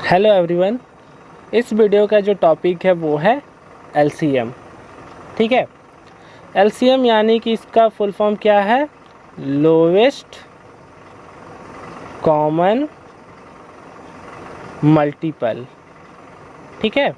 Hello everyone. इस video का जो टॉपिक है वो है एलसीएम। ठीक है, एलसीएम यानी कि इसका फुल फॉर्म क्या है? Lowest common multiple. ठीक है,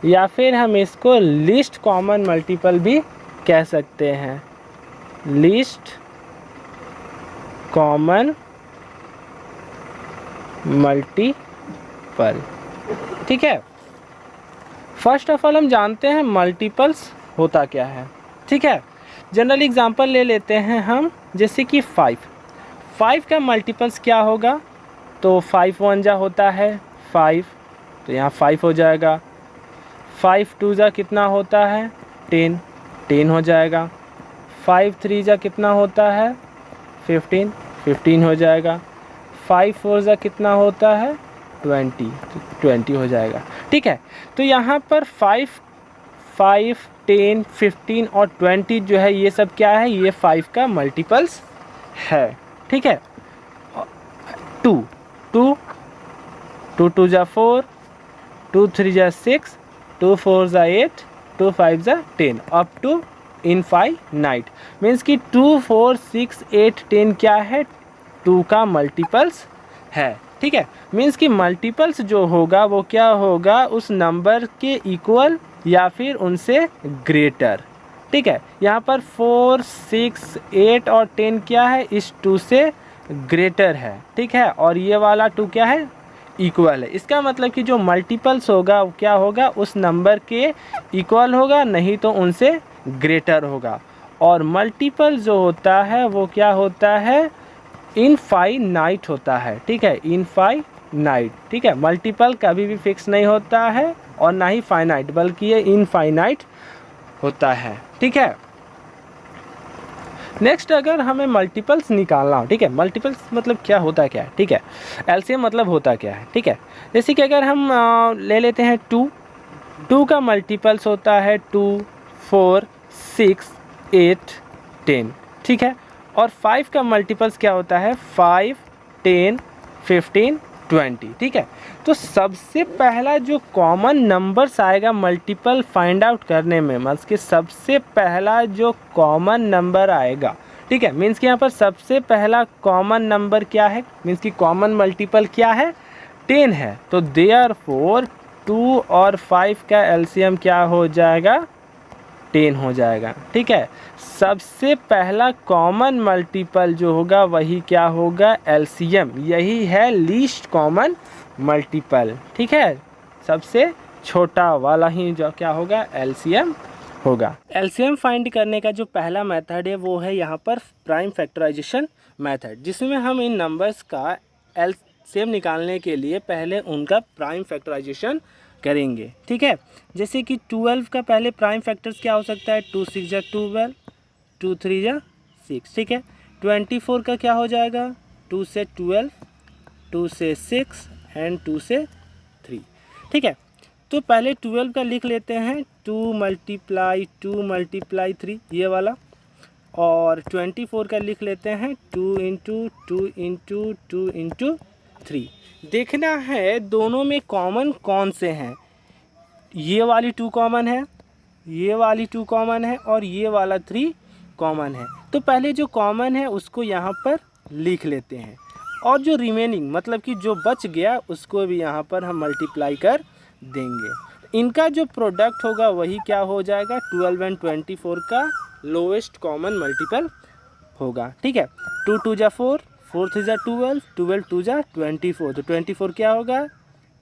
या फिर हम इसको लीस्ट कॉमन मल्टीपल भी कह सकते हैं। Least common multiple. ठीक है, फर्स्ट ऑफ ऑल हम जानते हैं मल्टीपल्स होता क्या है। ठीक है, जनरल एग्जांपल ले लेते हैं हम, जैसे कि 5 का मल्टीपल्स क्या होगा? तो 5 1 जा होता है 5, तो यहाँ 5 हो जाएगा। 5 2 जा कितना होता है? 10 हो जाएगा। 5 3 जा कितना होता है? 15 हो जाएगा। 5 4 जा कितना होता है? 20 हो जाएगा। ठीक है, तो यहाँ पर 5 10 15 और 20 जो है ये सब क्या है? ये 5 का मल्टीपल्स है। ठीक है, 2 2 जा 4, 2 3 जा 6, 2 4 जा 8, 2 5 जा 10 अप टू इनफाइनाइट। मीन्स कि 2 4 6 8 10 क्या है? 2 का मल्टीपल्स है। ठीक है, मीन्स कि मल्टीपल्स जो होगा वो क्या होगा? उस नंबर के इक्वल या फिर उनसे ग्रेटर। ठीक है, यहाँ पर 4 6 8 और 10 क्या है? इस 2 से ग्रेटर है। ठीक है, और ये वाला 2 क्या है? इक्वल है। इसका मतलब कि जो मल्टीपल्स होगा वो क्या होगा? उस नंबर के इक्वल होगा, नहीं तो उनसे ग्रेटर होगा। और मल्टीपल जो होता है वो क्या होता है? इनफाइनाइट होता है। ठीक है, इनफाइनाइट। ठीक है, मल्टीपल कभी भी फिक्स नहीं होता है और ना ही फाइनाइट, बल्कि ये इनफाइनाइट होता है। ठीक है, नेक्स्ट अगर हमें मल्टीपल्स निकालना हो, ठीक है, मल्टीपल्स मतलब क्या होता है, क्या है? ठीक है, एलसीएम मतलब होता क्या है? ठीक है, जैसे कि अगर हम ले लेते हैं 2 का मल्टीपल्स होता है 2 4 6 8 10। ठीक है, और 5 का मल्टीपल्स क्या होता है? 5 10 15 20। ठीक है, तो सबसे पहला जो कॉमन नंबर्स आएगा मल्टीपल फाइंड आउट करने में, मतलब कि सबसे पहला जो कॉमन नंबर आएगा, ठीक है, मीन्स कि यहाँ पर सबसे पहला कॉमन नंबर क्या है? मीन्स कि कॉमन मल्टीपल क्या है? 10 है। तो देयरफॉर 2 और 5 का एलसीएम क्या हो जाएगा? 10 हो जाएगा। ठीक है, सबसे पहला कॉमन मल्टीपल जो होगा वही क्या होगा? एलसीएम। यही है लीस्ट कॉमन मल्टीपल। ठीक है, सबसे छोटा वाला ही जो क्या होगा? एलसीएम होगा। एलसीएम फाइंड करने का जो पहला मेथड है वो है यहाँ पर प्राइम फैक्टराइजेशन मेथड, जिसमें हम इन नंबर्स का एलसीएम निकालने के लिए पहले उनका प्राइम फैक्टराइजेशन करेंगे। ठीक है, जैसे कि 12 का पहले प्राइम फैक्टर्स क्या हो सकता है? 2 6 जा 12, 2 3 जा 6। ठीक है, 24 का क्या हो जाएगा? 2 से 12, 2 से 6 एंड 2 से 3। ठीक है, तो पहले 12 का लिख लेते हैं 2 मल्टीप्लाई 3, ये वाला। और 24 का लिख लेते हैं 2 इंटू 2 इंटू 2 इंटू 3। देखना है दोनों में कॉमन कौन से हैं। ये वाली 2 कॉमन है, ये वाली 2 कॉमन है और ये वाला 3 कॉमन है। तो पहले जो कॉमन है उसको यहाँ पर लिख लेते हैं, और जो रिमेनिंग मतलब कि जो बच गया उसको भी यहाँ पर हम मल्टीप्लाई कर देंगे। इनका जो प्रोडक्ट होगा वही क्या हो जाएगा? 12 एंड 24 का लोएस्ट कॉमन मल्टीपल होगा। ठीक है, 2 2 जा 4, 4 3 जा 12, 12 2 जा 24, तो 24 क्या होगा?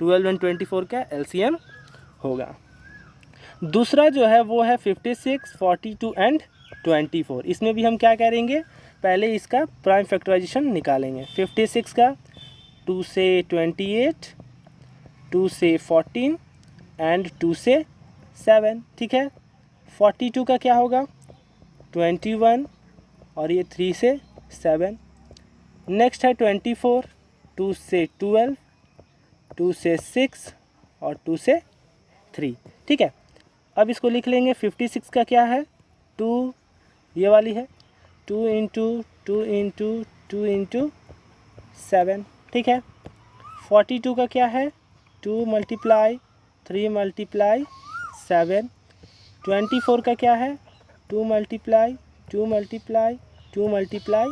12 एंड 24 का एलसीएम होगा। दूसरा जो है वो है 56 42 एंड 24। इसमें भी हम क्या करेंगे? पहले इसका प्राइम फैक्टराइजेशन निकालेंगे। 56 का 2 से 28, 2 से 14 एंड 2 से 7। ठीक है, 42 का क्या होगा? 21 और ये 3 से 7। नेक्स्ट है 24, 2 से 12, 2 से 6 और 2 से 3। ठीक है, अब इसको लिख लेंगे। 56 का क्या है? 2, ये वाली है 2 इंटू 2 इंटू 2 इंटू 7। ठीक है, 42 का क्या है 2 मल्टीप्लाई 3 मल्टीप्लाई 7। 24 का क्या है 2 मल्टीप्लाई 2 मल्टीप्लाई 2 मल्टीप्लाई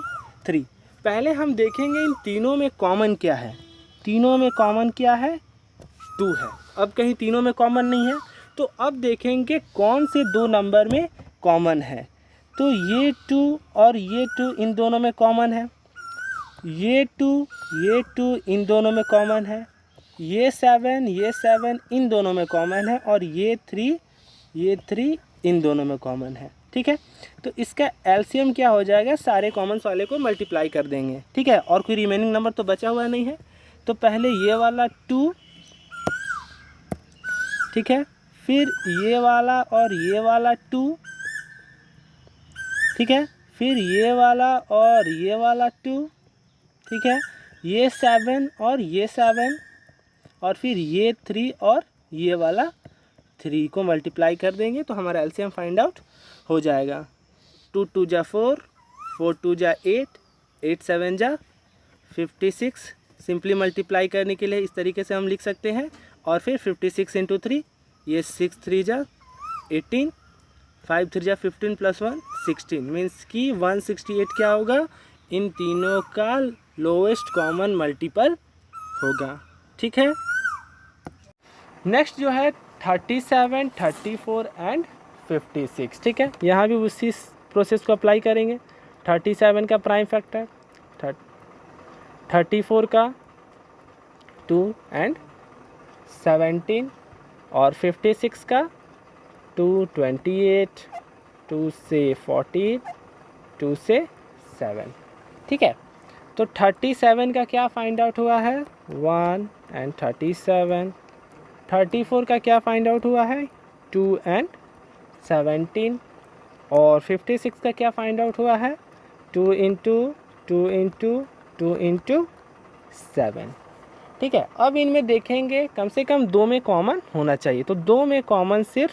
3। पहले हम देखेंगे इन तीनों में कॉमन क्या है। तीनों में कॉमन क्या है 2 है। अब कहीं तीनों में कॉमन नहीं है तो अब देखेंगे कौन से दो नंबर में कॉमन है। तो ये 2 और ये 2 इन दोनों में कॉमन है। ये 2 इन दोनों में कॉमन है। ये 7 इन दोनों में कॉमन है। और ये 3 इन दोनों में कॉमन है। ठीक है, तो इसका एलसीएम क्या हो जाएगा, सारे कॉमन्स वाले को मल्टीप्लाई कर देंगे। ठीक है, और कोई रिमेनिंग नंबर तो बचा हुआ नहीं है। तो पहले ये वाला 2, ठीक है, फिर ये वाला और ये वाला 2, ठीक है, फिर ये वाला और ये वाला 2, ठीक है, ये 7 और ये 7, और फिर ये 3 और ये वाला 3 को मल्टीप्लाई कर देंगे तो हमारा एलसीएम फाइंड आउट हो जाएगा। 2 2 जा 4, 4 2 जा 8, 8 7 जा 56। सिंपली मल्टीप्लाई करने के लिए इस तरीके से हम लिख सकते हैं। और फिर 56 इंटू 3, ये 6 3 जा 18, 5 3 जा 15 प्लस 1 16, मीन्स कि 168 क्या होगा, इन तीनों का लोएस्ट कॉमन मल्टीपल होगा। ठीक है, नेक्स्ट जो है 37, 34 एंड 56। ठीक है, यहाँ भी उसी प्रोसेस को अप्लाई करेंगे। 37 का प्राइम फैक्टर, 34 का 2 एंड 17, और 56 का 2 28, 2 से 40, 2 से 7। ठीक है, तो 37 का क्या फाइंड आउट हुआ है 1 एंड 37। 34 का क्या फाइंड आउट हुआ है 2 एंड 17। और 56 का क्या फाइंड आउट हुआ है 2 इंटू 2 इंटू 2 इंटू 7। ठीक है, अब इनमें देखेंगे कम से कम 2 में कॉमन होना चाहिए। तो 2 में कॉमन सिर्फ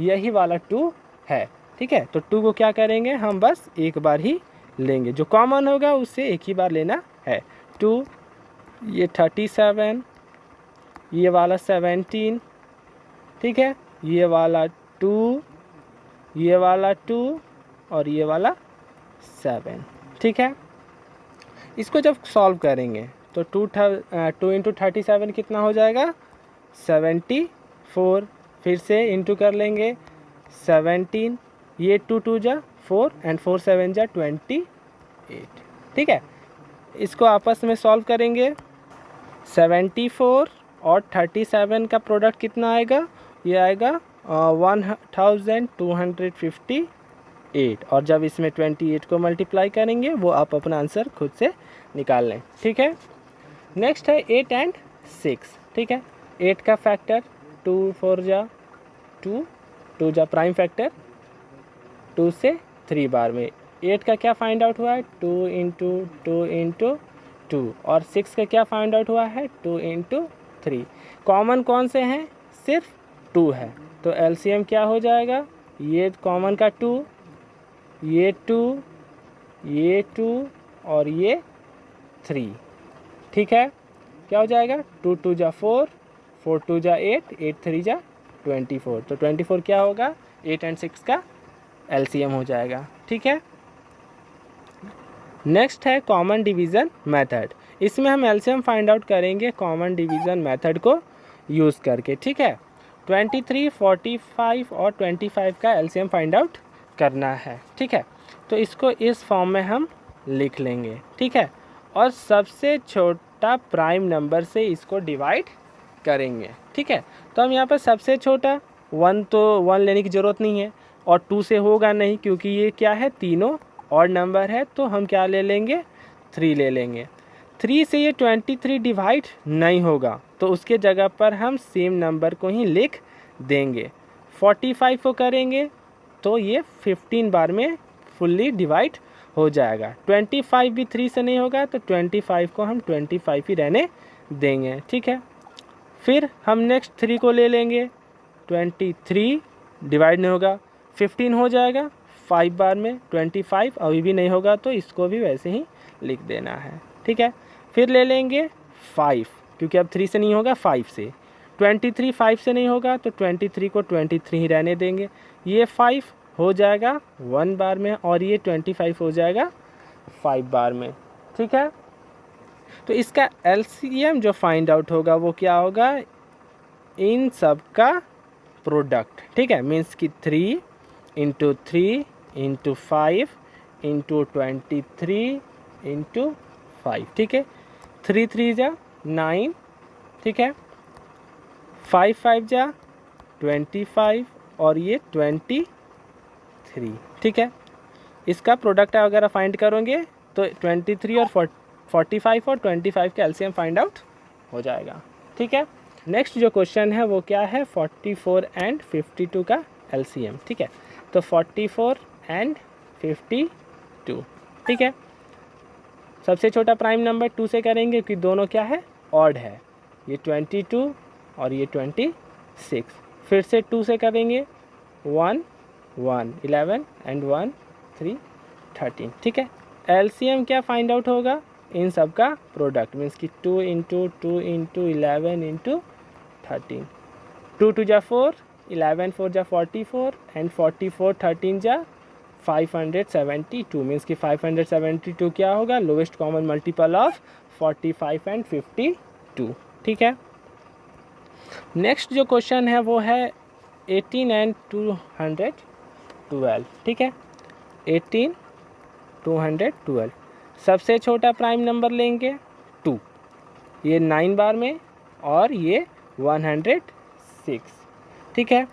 यही वाला 2 है। ठीक है, तो 2 को क्या करेंगे हम बस एक बार ही लेंगे, जो कॉमन होगा उससे एक ही बार लेना है। 2, ये 37, ये वाला 17, ठीक है, ये वाला 2, ये वाला 2 और ये वाला 7। ठीक है, इसको जब सॉल्व करेंगे तो 2 इंटू 37 कितना हो जाएगा 74। फिर से इंटू कर लेंगे 17, ये 2 2 जा 4 एंड 4 7 जा 28। ठीक है, इसको आपस में सॉल्व करेंगे। 74 और 37 का प्रोडक्ट कितना आएगा, ये आएगा 1258। और जब इसमें 28 को मल्टीप्लाई करेंगे वो आप अपना आंसर खुद से निकाल लें। ठीक है, नेक्स्ट है 8 एंड 6। ठीक है, 8 का फैक्टर 2 4 जा 2, 2 जा प्राइम फैक्टर 2 से 3 बार में। 8 का क्या फाइंड आउट हुआ है 2 इंटू 2 इंटू 2, और 6 का क्या फाइंड आउट हुआ है 2 इंटू 3। कॉमन कौन से हैं, सिर्फ 2 है। तो एलसीएम क्या हो जाएगा, ये कॉमन का 2, ये 2, ये 2 और ये 3। ठीक है, क्या हो जाएगा 2 2 जा 4, 4 2 जा 8, 8 3 जा 24। तो 24 क्या होगा 8 एंड 6 का एलसीएम हो जाएगा। ठीक है, नेक्स्ट है कॉमन डिवीज़न मेथड। इसमें हम एलसीएम फाइंड आउट करेंगे कॉमन डिवीज़न मेथड को यूज़ करके। ठीक है, 23, 45 और 25 का एलसीएम फाइंड आउट करना है। ठीक है, तो इसको इस फॉर्म में हम लिख लेंगे। ठीक है, और सबसे छोटा प्राइम नंबर से इसको डिवाइड करेंगे। ठीक है, तो हम यहाँ पर सबसे छोटा 1, तो 1 लेने की ज़रूरत नहीं है, और 2 से होगा नहीं क्योंकि ये क्या है तीनों ऑड नंबर है। तो हम क्या ले लेंगे 3 ले लेंगे। 3 से ये 23 डिवाइड नहीं होगा तो उसके जगह पर हम सेम नंबर को ही लिख देंगे। 45 को करेंगे तो ये 15 बार में फुल्ली डिवाइड हो जाएगा। 25 भी 3 से नहीं होगा तो 25 को हम 25 ही रहने देंगे। ठीक है, फिर हम नेक्स्ट 3 को ले लेंगे। 23 डिवाइड नहीं होगा, 15 हो जाएगा 5 बार में। 25 अभी भी नहीं होगा तो इसको भी वैसे ही लिख देना है। ठीक है, फिर ले लेंगे 5, क्योंकि अब 3 से नहीं होगा 5 से, 23 5 से नहीं होगा तो 23 को 23 ही रहने देंगे, ये 5 हो जाएगा 1 बार में और ये 25 हो जाएगा 5 बार में, ठीक है। तो इसका LCM जो फाइंड आउट होगा वो क्या होगा, इन सब का प्रोडक्ट, ठीक है। मीन्स कि 3 × 3 × 5 × 23 × 5, ठीक है। 3 3 जा 9, ठीक है। 5 5 जा 25 और ये 23, ठीक है। इसका प्रोडक्ट अगर फाइंड करोगे तो 23 और 45 और 25 का LCM फाइंड आउट हो जाएगा, ठीक है। नेक्स्ट जो क्वेश्चन है वो क्या है, 44 एंड 52 का LCM, ठीक है। तो 44 एंड 52, ठीक है। सबसे छोटा प्राइम नंबर 2 से करेंगे कि दोनों क्या है, ऑड है, ये 22 और ये 26। फिर से 2 से करेंगे 1 1 11 एंड 1 3 13, ठीक है। LCM क्या फाइंड आउट होगा, इन सब का प्रोडक्ट, मीन्स कि 2 × 2 × 11 × 13, 2 2 जा 4, 11 4 जा 44 एंड 44 13 जा 572, मीन्स कि 572 क्या होगा, lowest common multiple of 45 and 52, ठीक है। नेक्स्ट जो क्वेश्चन है वो है 18 एंड 212, ठीक है। 18 212, सबसे छोटा प्राइम नंबर लेंगे 2, ये 9 बार में और ये 106, ठीक है।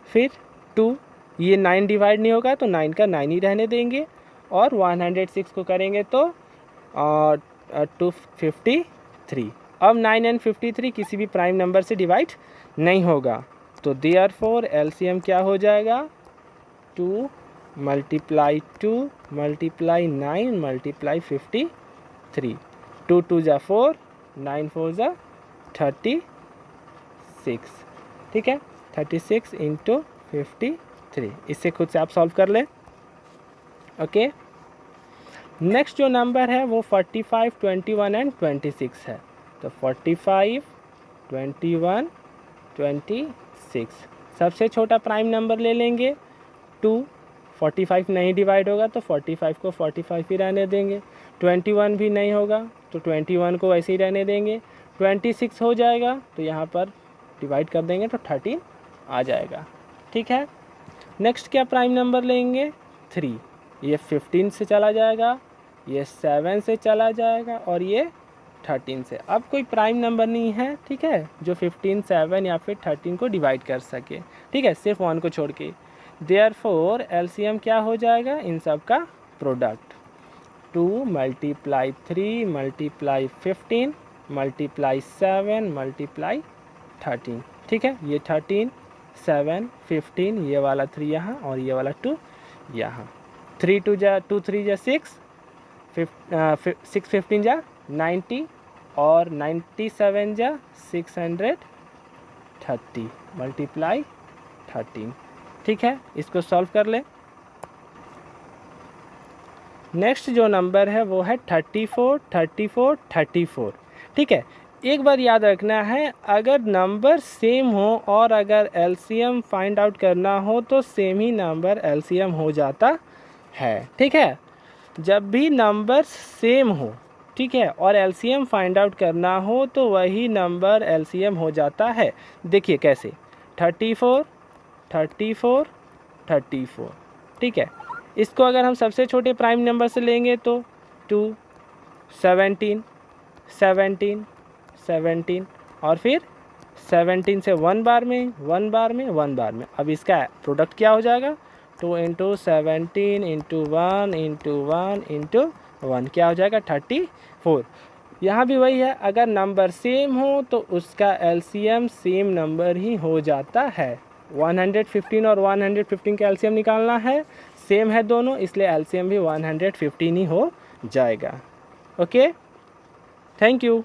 फिर 2, ये 9 डिवाइड नहीं होगा तो 9 का 9 ही रहने देंगे और 106 को करेंगे तो 253। अब 9 एंड 53 किसी भी प्राइम नंबर से डिवाइड नहीं होगा, तो देयरफॉर LCM क्या हो जाएगा, 2 × 2 × 9 × 53, 2 2 जा 4, 9 4 जा 36, ठीक है। 36 × 53, इससे खुद से आप सॉल्व कर लें, ओके। नेक्स्ट जो नंबर है वो 45 21 एंड 26 है, तो 45 21 26, सबसे छोटा प्राइम नंबर ले लेंगे 2, 45 नहीं डिवाइड होगा तो 45 को 45 ही रहने देंगे, 21 भी नहीं होगा तो 21 को ऐसे ही रहने देंगे, 26 हो जाएगा तो यहाँ पर डिवाइड कर देंगे तो 13 आ जाएगा, ठीक है। नेक्स्ट क्या प्राइम नंबर लेंगे, 3, ये 15 से चला जाएगा, ये 7 से चला जाएगा और ये 13 से। अब कोई प्राइम नंबर नहीं है, ठीक है, जो 15 7 या फिर 13 को डिवाइड कर सके, ठीक है, सिर्फ 1 को छोड़ के। देयरफॉर LCM क्या हो जाएगा, इन सब का प्रोडक्ट, 2 × 3 × 15 × 7 × 13, ठीक है। ये 13 7 15, ये वाला 3 यहाँ और ये वाला 2 यहाँ, 3 2 जा 2 3 जा 6, 6 15 जा 90 और 97 जा 630 × 13, ठीक है। इसको सॉल्व कर ले। नेक्स्ट जो नंबर है वो है 34 34 34, ठीक है। एक बार याद रखना है, अगर नंबर सेम हो और अगर LCM फाइंड आउट करना हो तो सेम ही नंबर LCM हो जाता है, ठीक है। जब भी नंबर सेम हो, ठीक है, और LCM फाइंड आउट करना हो तो वही नंबर LCM हो जाता है। देखिए कैसे, 34 34 34, ठीक है। इसको अगर हम सबसे छोटे प्राइम नंबर से लेंगे तो 2 17 17 17 और फिर 17 से 1 बार में 1 बार में 1 बार में। अब इसका प्रोडक्ट क्या हो जाएगा, 2 × 17 × 1 × 1 × 1 क्या हो जाएगा, 34। यहाँ भी वही है, अगर नंबर सेम हो तो उसका LCM सेम नंबर ही हो जाता है। 115 और 115 का LCM निकालना है, सेम है दोनों, इसलिए LCM भी 115 ही हो जाएगा, ओके। Thank you.